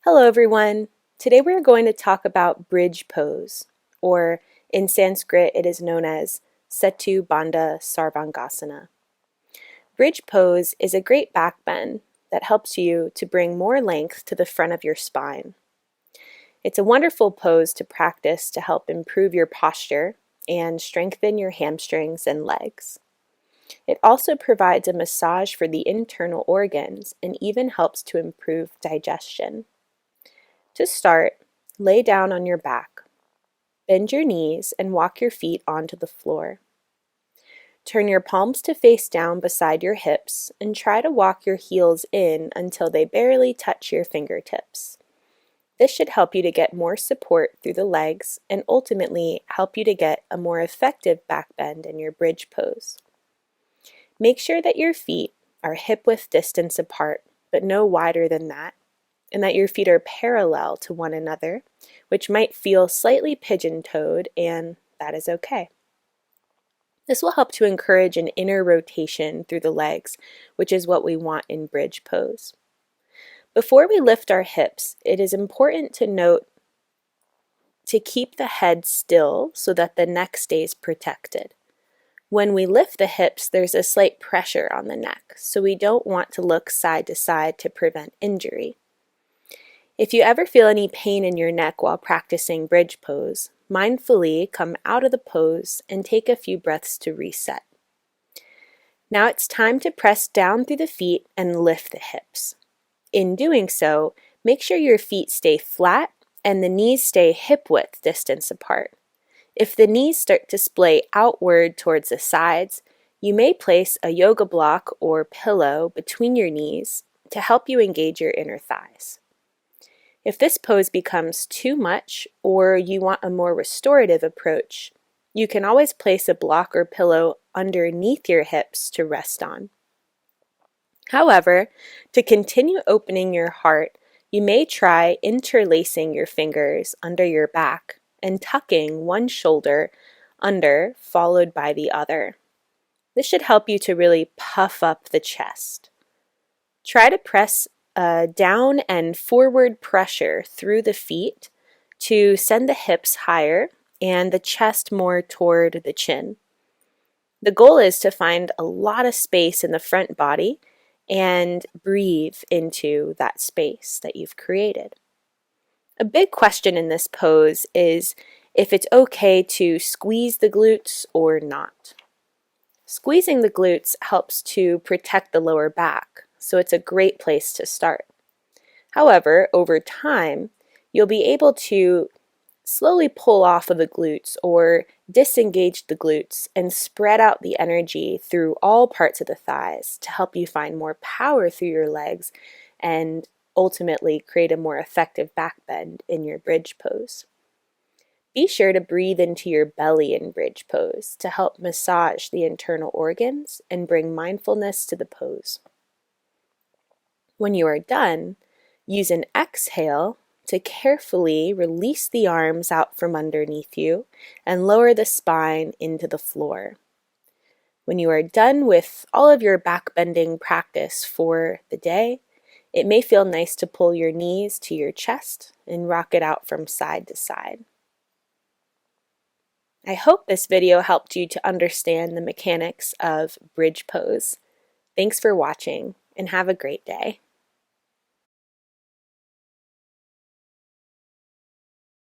Hello everyone! Today we are going to talk about bridge pose, or in Sanskrit it is known as Setu Bandha Sarvangasana. Bridge pose is a great back bend that helps you to bring more length to the front of your spine. It's a wonderful pose to practice to help improve your posture and strengthen your hamstrings and legs. It also provides a massage for the internal organs and even helps to improve digestion. To start, lay down on your back. Bend your knees and walk your feet onto the floor. Turn your palms to face down beside your hips and try to walk your heels in until they barely touch your fingertips. This should help you to get more support through the legs and ultimately help you to get a more effective back bend in your bridge pose. Make sure that your feet are hip-width distance apart, but no wider than that, and that your feet are parallel to one another, which might feel slightly pigeon-toed, and that is okay. This will help to encourage an inner rotation through the legs, which is what we want in bridge pose. Before we lift our hips, it is important to note to keep the head still so that the neck stays protected. When we lift the hips, there's a slight pressure on the neck, so we don't want to look side to side to prevent injury. If you ever feel any pain in your neck while practicing bridge pose, mindfully come out of the pose and take a few breaths to reset. Now it's time to press down through the feet and lift the hips. In doing so, make sure your feet stay flat and the knees stay hip-width distance apart. If the knees start to splay outward towards the sides, you may place a yoga block or pillow between your knees to help you engage your inner thighs. If this pose becomes too much or you want a more restorative approach, you can always place a block or pillow underneath your hips to rest on. However, to continue opening your heart, you may try interlacing your fingers under your back and tucking one shoulder under followed by the other. This should help you to really puff up the chest. Try to press down and forward pressure through the feet to send the hips higher and the chest more toward the chin. The goal is to find a lot of space in the front body and breathe into that space that you've created. A big question in this pose is if it's okay to squeeze the glutes or not. Squeezing the glutes helps to protect the lower back, so it's a great place to start. However, over time, you'll be able to slowly pull off of the glutes or disengage the glutes and spread out the energy through all parts of the thighs to help you find more power through your legs and ultimately create a more effective back bend in your bridge pose. Be sure to breathe into your belly in bridge pose to help massage the internal organs and bring mindfulness to the pose. When you are done, use an exhale to carefully release the arms out from underneath you and lower the spine into the floor. When you are done with all of your back bending practice for the day, it may feel nice to pull your knees to your chest and rock it out from side to side. I hope this video helped you to understand the mechanics of bridge pose. Thanks for watching and have a great day.